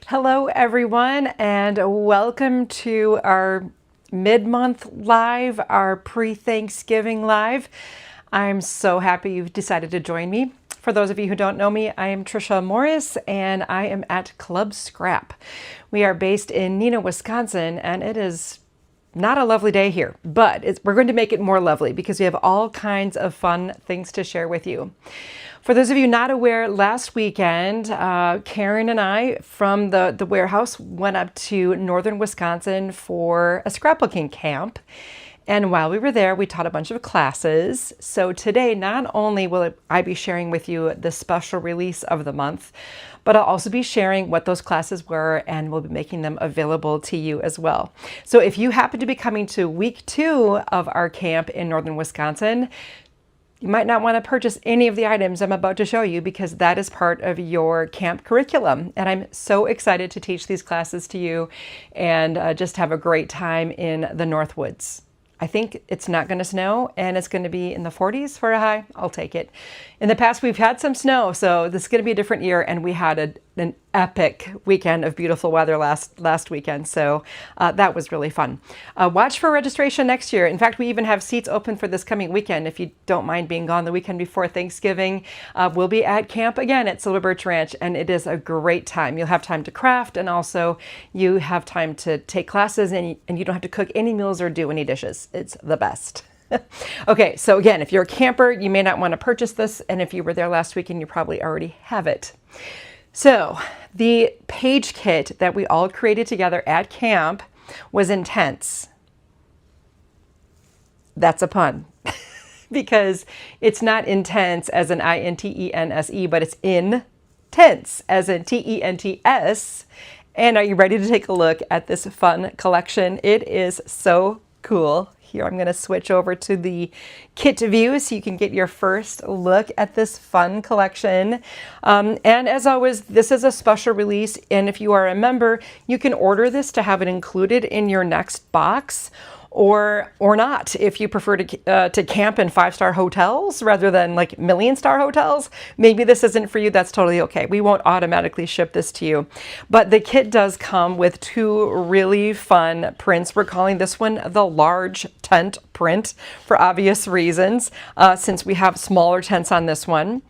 Hello everyone, and welcome to our mid-month live, our pre-Thanksgiving live. I'm so happy you've decided to join me. For those of you who don't know me, I am Trisha Morris and I am at Club Scrap. We are based in Neenah, Wisconsin, and it is not a lovely day here, but we're going to make it more lovely because we have all kinds of fun things to share with you. For those of you not aware, last weekend, Karen and I from the warehouse went up to northern Wisconsin for a scrapbooking camp. And while we were there, we taught a bunch of classes. So today, not only will I be sharing with you the special release of the month, but I'll also be sharing what those classes were, and we'll be making them available to you as well. So if you happen to be coming to week 2 of our camp in northern Wisconsin, you might not want to purchase any of the items I'm about to show you because that is part of your camp curriculum. And I'm so excited to teach these classes to you and just have a great time in the Northwoods. I think it's not going to snow and it's going to be in the 40s for a high. I'll take it. In the past, we've had some snow, so this is going to be a different year, and we had an epic weekend of beautiful weather last weekend, so that was really fun. Watch for registration next year. In fact, we even have seats open for this coming weekend. If you don't mind being gone the weekend before Thanksgiving, we'll be at camp again at Silver Birch Ranch, and it is a great time. You'll have time to craft, and also you have time to take classes, and you don't have to cook any meals or do any dishes. It's the best. Okay, so again, if you're a camper, you may not want to purchase this, and if you were there last weekend, you probably already have it. So the page kit that we all created together at camp was intense. That's a pun because it's not intense as in I-N-T-E-N-S-E, but it's intense as in T-E-N-T-S. And are you ready to take a look at this fun collection? It is so cool. Here, I'm going to switch over to the kit view so you can get your first look at this fun collection. And as always, this is a special release. And if you are a member, you can order this to have it included in your next box. Or not. If you prefer to camp in 5-star hotels rather than like million-star hotels, maybe this isn't for you. That's totally okay. We won't automatically ship this to you. But the kit does come with 2 really fun prints. We're calling this one the large tent print for obvious reasons, since we have smaller tents on this one.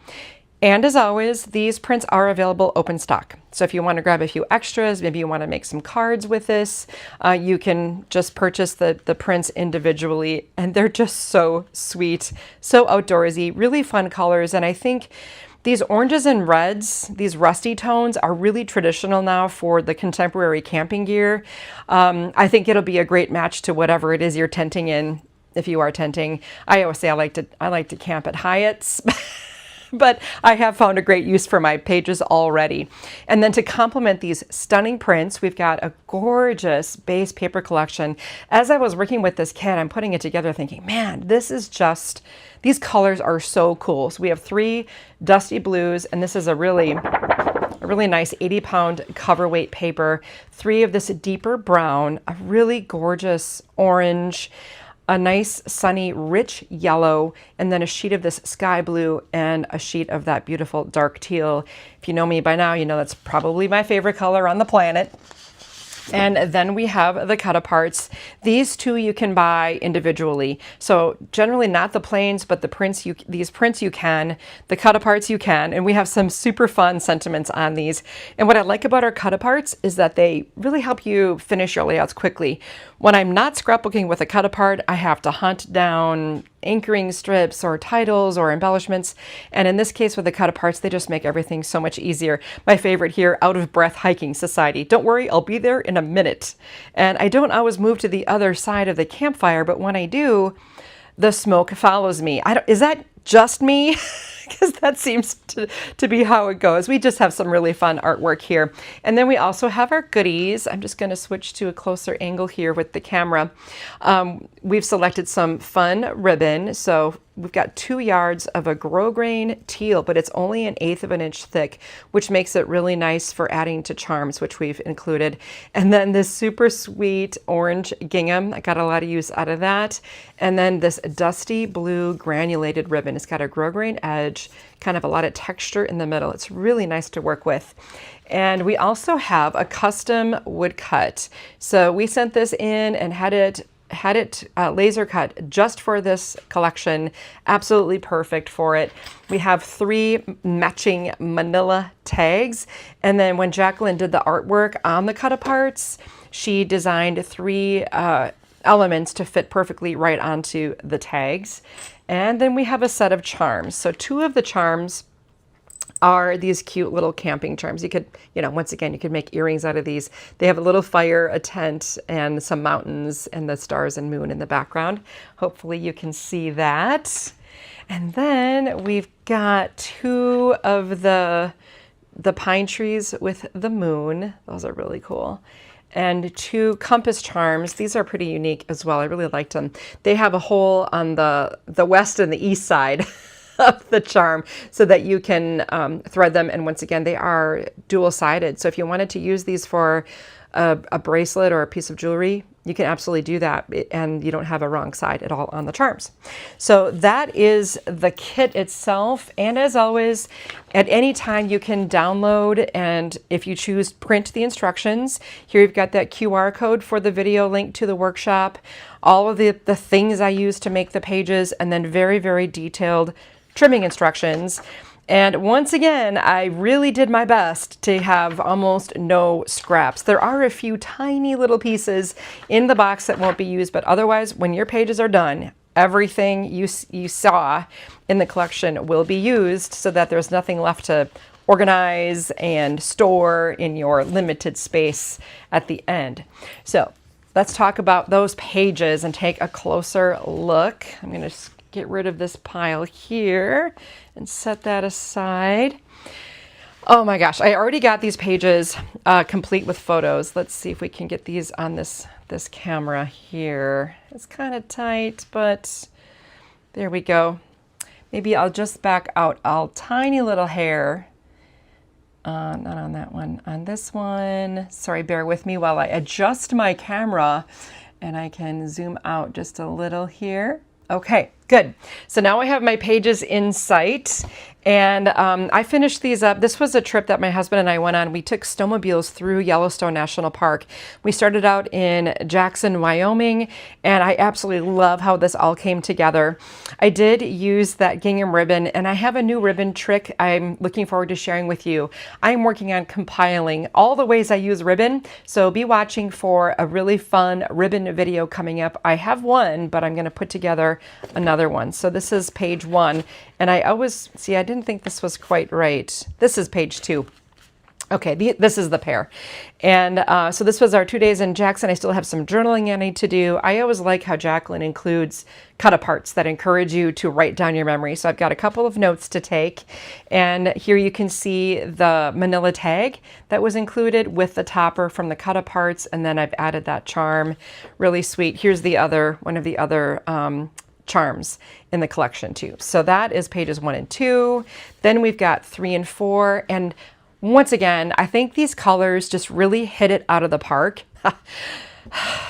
And as always, these prints are available open stock. So if you want to grab a few extras, maybe you want to make some cards with this, you can just purchase the prints individually. And they're just so sweet, so outdoorsy, really fun colors. And I think these oranges and reds, these rusty tones, are really traditional now for the contemporary camping gear. I think it'll be a great match to whatever it is you're tenting in, if you are tenting. I always say I like to camp at Hyatt's. But I have found a great use for my pages already. And then to complement these stunning prints, we've got a gorgeous base paper collection. As I was working with this kit, I'm putting it together thinking, man, these colors are so cool. So we have 3 dusty blues, and this is a really nice 80-pound cover weight paper, 3 of this deeper brown, a really gorgeous orange, a nice sunny rich yellow, and then a sheet of this sky blue and a sheet of that beautiful dark teal. If you know me by now, you know that's probably my favorite color on the planet. And then we have the cut-aparts. These 2 you can buy individually. So generally not the plains, but these prints you can. The cut-aparts you can. And we have some super fun sentiments on these. And what I like about our cut-aparts is that they really help you finish your layouts quickly. When I'm not scrapbooking with a cut-apart, I have to hunt down anchoring strips or titles or embellishments. And in this case with the cut-aparts, they just make everything so much easier. My favorite here, Out of Breath Hiking Society. Don't worry, I'll be there in a minute. And I don't always move to the other side of the campfire, but when I do, the smoke follows me. Is that just me? Because that seems to be how it goes. We just have some really fun artwork here. And then we also have our goodies. I'm just going to switch to a closer angle here with the camera. We've selected some fun ribbon. So we've got 2 yards of a grosgrain teal, but it's only 1/8 of an inch thick, which makes it really nice for adding to charms, which we've included. And then this super sweet orange gingham, I got a lot of use out of that. And then this dusty blue granulated ribbon. It's got a grosgrain edge, kind of a lot of texture in the middle. It's really nice to work with. And we also have a custom woodcut. So we sent this in and had it laser cut just for this collection. Absolutely perfect for it. We have 3 matching manila tags. And then when Jacqueline did the artwork on the cut-aparts, she designed 3 elements to fit perfectly right onto the tags. And then we have a set of charms. So 2 of the charms are these cute little camping charms. You could, once again, you could make earrings out of these. They have a little fire, a tent, and some mountains and the stars and moon in the background. Hopefully you can see that. And then we've got 2 of the pine trees with the moon. Those are really cool. And 2 compass charms. These are pretty unique as well. I really liked them. They have a hole on the west and the east side of the charm so that you can thread them. And once again, they are dual-sided. So if you wanted to use these for a bracelet or a piece of jewelry, you can absolutely do that, and you don't have a wrong side at all on the charms. So that is the kit itself. And as always, at any time you can download, and if you choose, print the instructions. Here you've got that QR code for the video link to the workshop, all of the things I use to make the pages, and then very, very detailed trimming instructions. And once again, I really did my best to have almost no scraps. There are a few tiny little pieces in the box that won't be used, but otherwise, when your pages are done, everything you saw in the collection will be used so that there's nothing left to organize and store in your limited space at the end. So let's talk about those pages and take a closer look. I'm going to get rid of this pile here and set that aside. Oh my gosh, I already got these pages complete with photos. Let's see if we can get these on this camera here. It's kind of tight, but there we go. Maybe I'll just back out a tiny little hair. Not on that one, on this one. Sorry, bear with me while I adjust my camera, and I can zoom out just a little here. Okay, good. So now I have my pages in sight, and I finished these up. This was a trip that my husband and I went on. We took snowmobiles through Yellowstone National Park. We started out in Jackson, Wyoming, and I absolutely love how this all came together. I did use that gingham ribbon, and I have a new ribbon trick I'm looking forward to sharing with you. I'm working on compiling all the ways I use ribbon, so be watching for a really fun ribbon video coming up. I have one, but I'm going to put together another one. So this is page 1, and I always see, I didn't think this was quite right. This is page 2. Okay, this is the pair. And so this was our 2 days in Jackson. I still have some journaling I need to do. I always like how Jacqueline includes cut-aparts that encourage you to write down your memory. So I've got a couple of notes to take. And here you can see the manila tag that was included with the topper from the cut-aparts. And then I've added that charm. Really sweet. Here's the other, one of the other charms in the collection too. So that is pages 1 and 2. Then we've got 3 and 4. And once again, I think these colors just really hit it out of the park.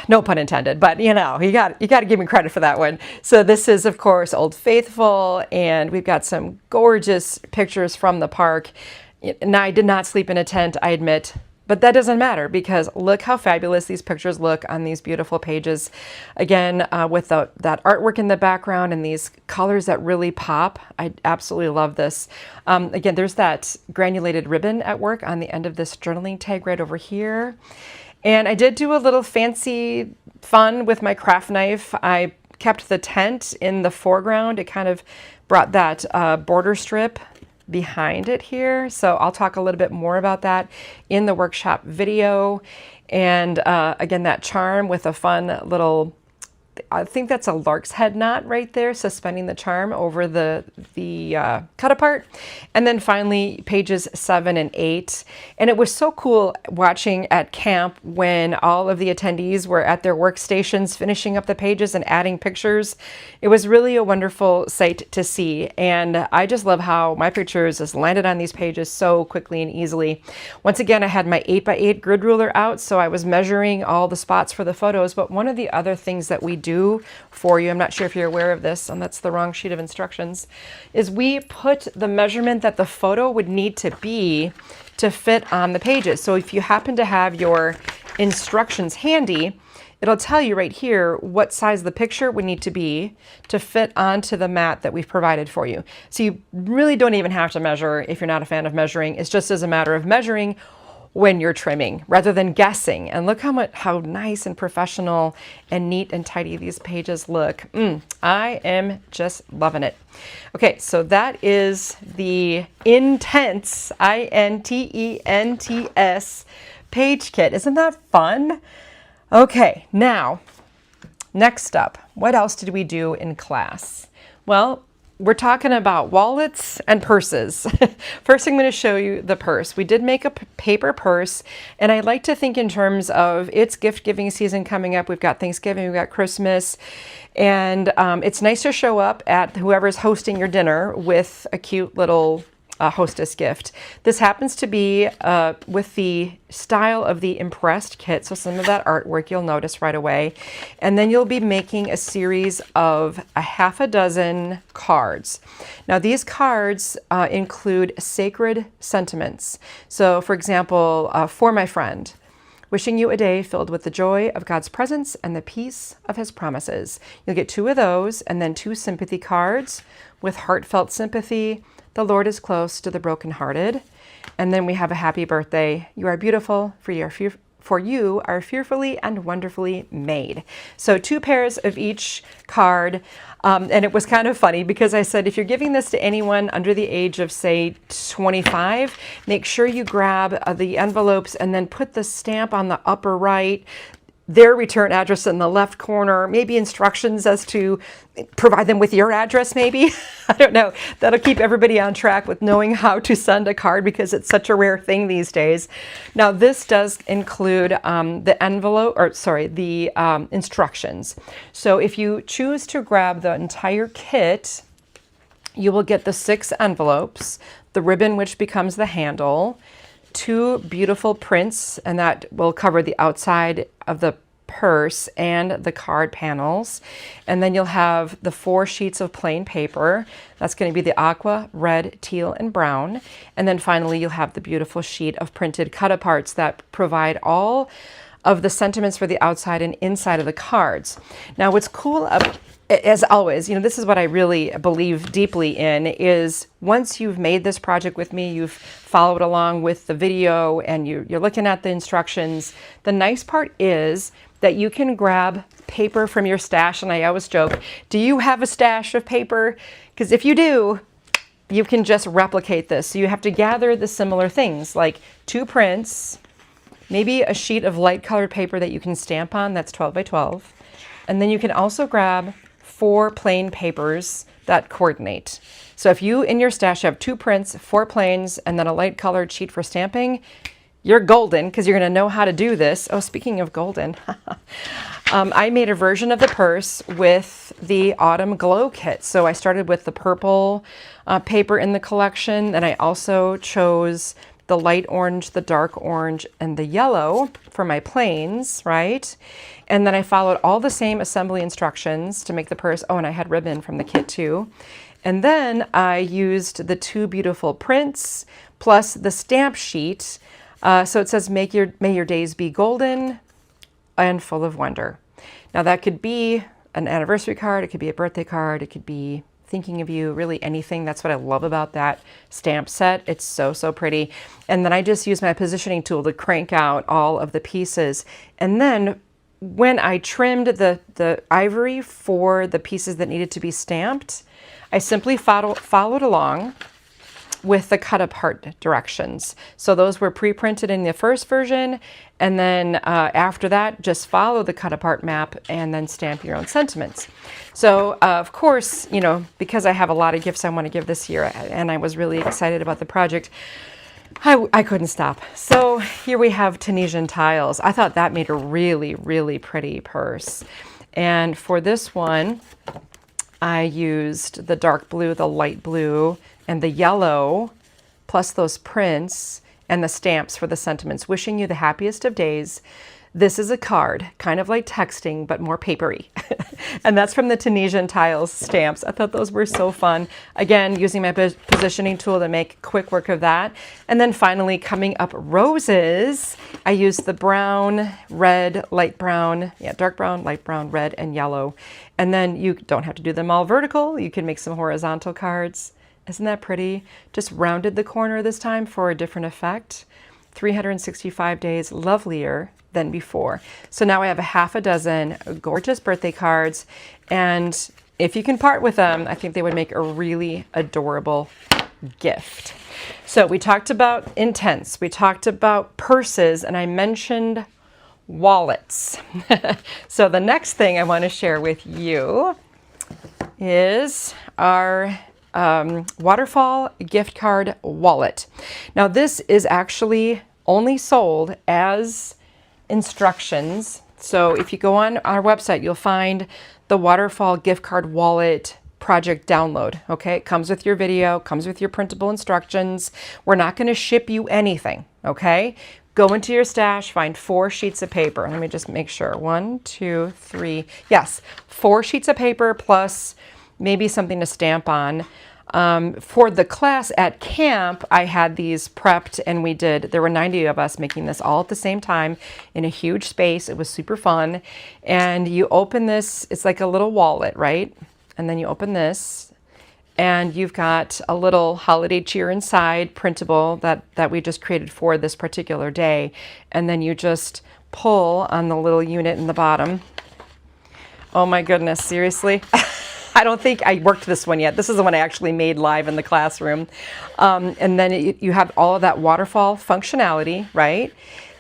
No pun intended, but you got to give me credit for that one. So this is, of course, Old Faithful, and we've got some gorgeous pictures from the park. Now, I did not sleep in a tent, I admit, but that doesn't matter because look how fabulous these pictures look on these beautiful pages. Again, with that artwork in the background and these colors that really pop. I absolutely love this. Again, there's that granulated ribbon at work on the end of this journaling tag right over here. And I did do a little fancy fun with my craft knife. I kept the tent in the foreground. It kind of brought that border strip behind it here. So I'll talk a little bit more about that in the workshop video. And again, that charm with a fun little I think that's a lark's head knot right there, suspending the charm over the cut apart. And then finally pages 7 and 8. And it was so cool watching at camp when all of the attendees were at their workstations finishing up the pages and adding pictures. It was really a wonderful sight to see. And I just love how my pictures just landed on these pages so quickly and easily. Once again, I had my 8x8 grid ruler out, so I was measuring all the spots for the photos. But one of the other things that we do for you, I'm not sure if you're aware of this, and that's the wrong sheet of instructions, is we put the measurement that the photo would need to be to fit on the pages. So if you happen to have your instructions handy, it'll tell you right here what size the picture would need to be to fit onto the mat that we've provided for you. So you really don't even have to measure if you're not a fan of measuring. It's just as a matter of measuring when you're trimming rather than guessing. And look how nice and professional and neat and tidy these pages look. I am just loving it. Okay, so that is the Intense, INTENTS page kit. Isn't that fun? Okay, now, next up, what else did we do in class? Well, we're talking about wallets and purses. First, I'm going to show you the purse. We did make a paper purse, and I like to think in terms of it's gift giving season coming up. We've got Thanksgiving, we've got Christmas, and it's nice to show up at whoever's hosting your dinner with a cute little hostess gift. This happens to be with the style of the impressed kit, so some of that artwork you'll notice right away. And then you'll be making a series of a half a dozen cards. Now these cards include sacred sentiments. So for example, for my friend, wishing you a day filled with the joy of God's presence and the peace of his promises. You'll get 2 of those, and then 2 sympathy cards with heartfelt sympathy. The Lord is close to the brokenhearted. And then we have a happy birthday. You are beautiful, for you are fearfully and wonderfully made. So 2 pairs of each card. And it was kind of funny because I said, if you're giving this to anyone under the age of, say, 25, make sure you grab the envelopes and then put the stamp on the upper right, their return address in the left corner, maybe instructions as to provide them with your address maybe. I don't know. That'll keep everybody on track with knowing how to send a card because it's such a rare thing these days. Now this does include the instructions. So if you choose to grab the entire kit, you will get the 6 envelopes, the ribbon which becomes the handle, 2 beautiful prints, and that will cover the outside of the purse and the card panels. And then you'll have the 4 sheets of plain paper. That's going to be the aqua, red, teal, and brown. And then finally, you'll have the beautiful sheet of printed cut-aparts that provide all of the sentiments for the outside and inside of the cards. Now, what's cool as always, this is what I really believe deeply in, is once you've made this project with me, you've followed along with the video and you're looking at the instructions, the nice part is that you can grab paper from your stash. And I always joke, do you have a stash of paper? Because if you do, you can just replicate this. So you have to gather the similar things like 2 prints, maybe a sheet of light colored paper that you can stamp on, that's 12 by 12. And then you can also grab 4 plain papers that coordinate. So if you in your stash have 2 prints, 4 plains, and then a light colored sheet for stamping, you're golden because you're going to know how to do this. Oh, speaking of golden, I made a version of the purse with the Autumn Glow kit. So I started with the purple paper in the collection, and I also chose the light orange, the dark orange, and the yellow for my plains, right? And then I followed all the same assembly instructions to make the purse. Oh, and I had ribbon from the kit too. And then I used the 2 beautiful prints plus the stamp sheet. So it says, may your days be golden and full of wonder. Now that could be an anniversary card, it could be a birthday card, it could be thinking of you, really anything. That's what I love about that stamp set. It's so, so pretty. And then I just use my positioning tool to crank out all of the pieces. And then when I trimmed the ivory for the pieces that needed to be stamped, I simply followed along with the cut apart directions. So those were pre-printed in the first version, and then after that, just follow the cut apart map and then stamp your own sentiments. So of course, you know, because I have a lot of gifts I want to give this year, and I was really excited about the project, I couldn't stop. So here we have Tunisian tiles. I thought that made a really, really pretty purse. And for this one, I used the dark blue, the light blue, and the yellow, plus those prints and the stamps for the sentiments. Wishing you the happiest of days. This is a card, kind of like texting, but more papery. And that's from the Tunisian tiles stamps. I thought those were so fun. Again, using my positioning tool to make quick work of that. And then finally, coming up roses, I used the brown, red, light brown, dark brown, light brown, red, and yellow. And then you don't have to do them all vertical. You can make some horizontal cards. Isn't that pretty? Just rounded the corner this time for a different effect. 365 days lovelier than before. So now I have a half a dozen gorgeous birthday cards, and if you can part with them, I think they would make a really adorable gift. So we talked about intents, we talked about purses, and I mentioned wallets. So the next thing I want to share with you is our Waterfall gift card wallet. Now this is actually only sold as instructions. So if you go on our website, you'll find the Waterfall gift card wallet project download. Okay, it comes with your video, comes with your printable instructions. We're not going to ship you anything. Okay, go into your stash, find 4 sheets of paper. Let me just make sure. 1, 2, 3. Yes, 4 sheets of paper plus maybe something to stamp on. For the class at camp, I had these prepped, and there were 90 of us making this all at the same time in a huge space. It was super fun. And you open this, it's like a little wallet, right? And then you open this, and you've got a little holiday cheer inside, printable, that we just created for this particular day. And then you just pull on the little unit in the bottom. Oh my goodness, seriously? I don't think I worked this one yet. This is the one I actually made live in the classroom. And then you have all of that waterfall functionality, right?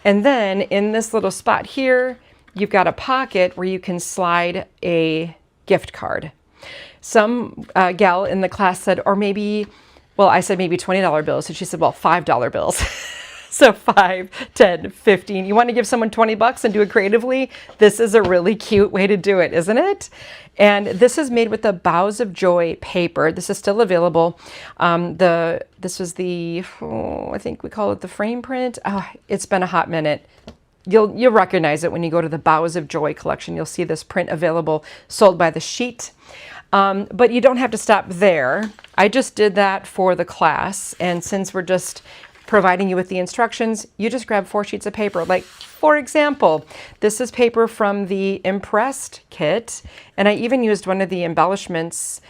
And then in this little spot here, you've got a pocket where you can slide a gift card. Some gal in the class said, or maybe, well, I said maybe $20 bills. And she said, well, $5 bills. So 5, 10, 15. You want to give someone 20 bucks and do it creatively? This is a really cute way to do it, isn't it? And this is made with the Boughs of Joy paper. This is still available. This was I think we call it the frame print. Oh, it's been a hot minute. You'll recognize it when you go to the Boughs of Joy collection. You'll see this print available, sold by the sheet. But you don't have to stop there. I just did that for the class. And since we're just providing you with the instructions, you just grab 4 sheets of paper. Like, for example, this is paper from the Impressed kit, and I even used one of the embellishments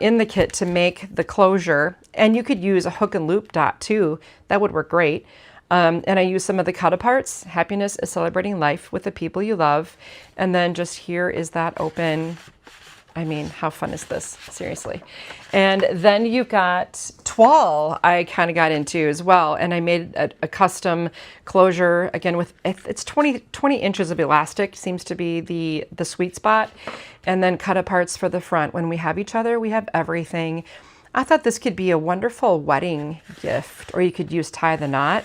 in the kit to make the closure, and you could use a hook and loop dot too. That would work great. And I used some of the cut aparts. Happiness is celebrating life with the people you love. And then just here is that open. I mean, how fun is this? Seriously. And then you've got toile I kind of got into as well. And I made a custom closure, again, with, it's 20 inches of elastic, seems to be the sweet spot. And then cut aparts for the front. When we have each other, we have everything. I thought this could be a wonderful wedding gift, or you could use tie the knot.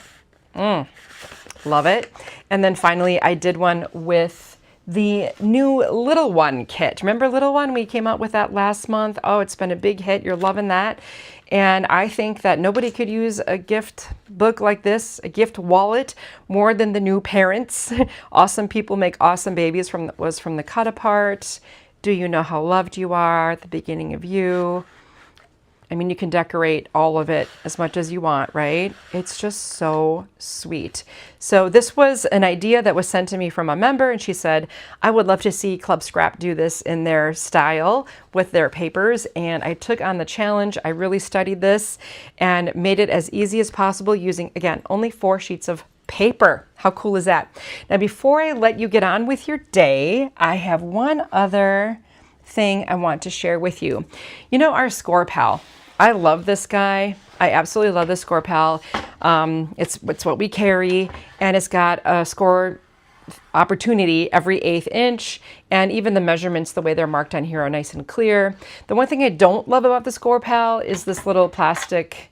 Love it. And then finally, I did one with the new Little One kit. Remember Little One? We came out with that last month. Oh, it's been a big hit. You're loving that. And I think that nobody could use a gift book like this, a gift wallet, more than the new parents. Awesome people make awesome babies was from the cut apart. Do you know how loved you are? The beginning of you. I mean, you can decorate all of it as much as you want, right? It's just so sweet. So this was an idea that was sent to me from a member, and she said, I would love to see Club Scrap do this in their style with their papers. And I took on the challenge. I really studied this and made it as easy as possible using, again, only 4 sheets of paper. How cool is that? Now, before I let you get on with your day, I have one other thing I want to share with you. You know, our Score Pal. I love this guy. I absolutely love the Score Pal. It's what we carry, and it's got a score opportunity every 1/8 inch, and even the measurements, the way they're marked on here, are nice and clear. The one thing I don't love about the Score Pal is this little plastic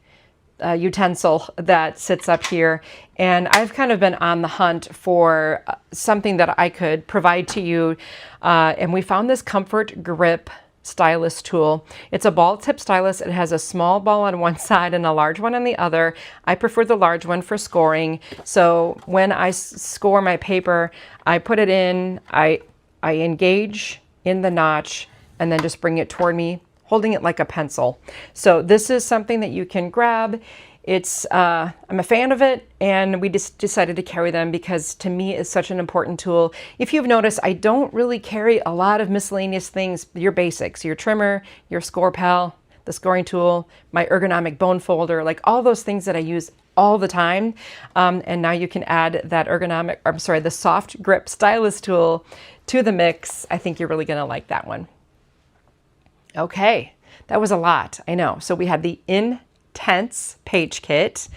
utensil that sits up here, and I've kind of been on the hunt for something that I could provide to you, and we found this Comfort Grip stylus tool. It's a ball tip stylus. It has a small ball on one side and a large one on the other. I prefer the large one for scoring. So when I score my paper, I put it in, I engage in the notch, and then just bring it toward me, holding it like a pencil. So this is something that you can grab. It's I'm a fan of it, and we just decided to carry them because to me it's such an important tool. If you've noticed, I don't really carry a lot of miscellaneous things, your basics, your trimmer, your Score Pal, the scoring tool, my ergonomic bone folder, like all those things that I use all the time. And now you can add that the soft grip stylus tool to the mix. I think you're really gonna like that one. Okay, that was a lot, I know. So we had the Intense page kit,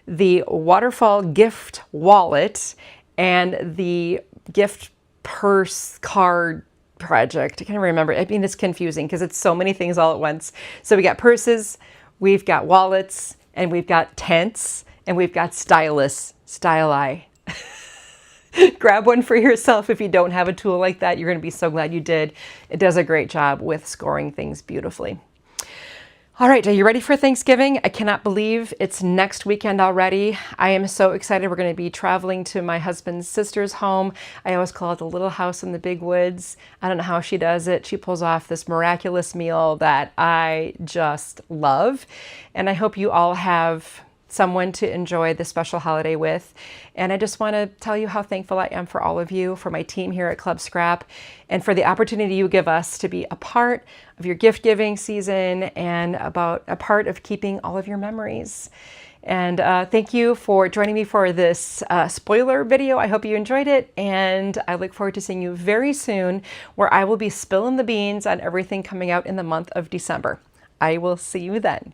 the Waterfall gift wallet, and the gift purse card project. I can't remember. I mean, it's confusing because it's so many things all at once. So we got purses, we've got wallets, and we've got tents, and we've got styli. Grab one for yourself if you don't have a tool like that. You're going to be so glad you did. It does a great job with scoring things beautifully. All right, are you ready for Thanksgiving? I cannot believe it's next weekend already. I am so excited. We're going to be traveling to my husband's sister's home. I always call it the little house in the big woods. I don't know how she does it. She pulls off this miraculous meal that I just love. And I hope you all have someone to enjoy this special holiday with. And I just want to tell you how thankful I am for all of you, for my team here at Club Scrap, and for the opportunity you give us to be a part of your gift giving season and about a part of keeping all of your memories. And thank you for joining me for this spoiler video. I hope you enjoyed it, and I look forward to seeing you very soon, where I will be spilling the beans on everything coming out in the month of December. I will see you then.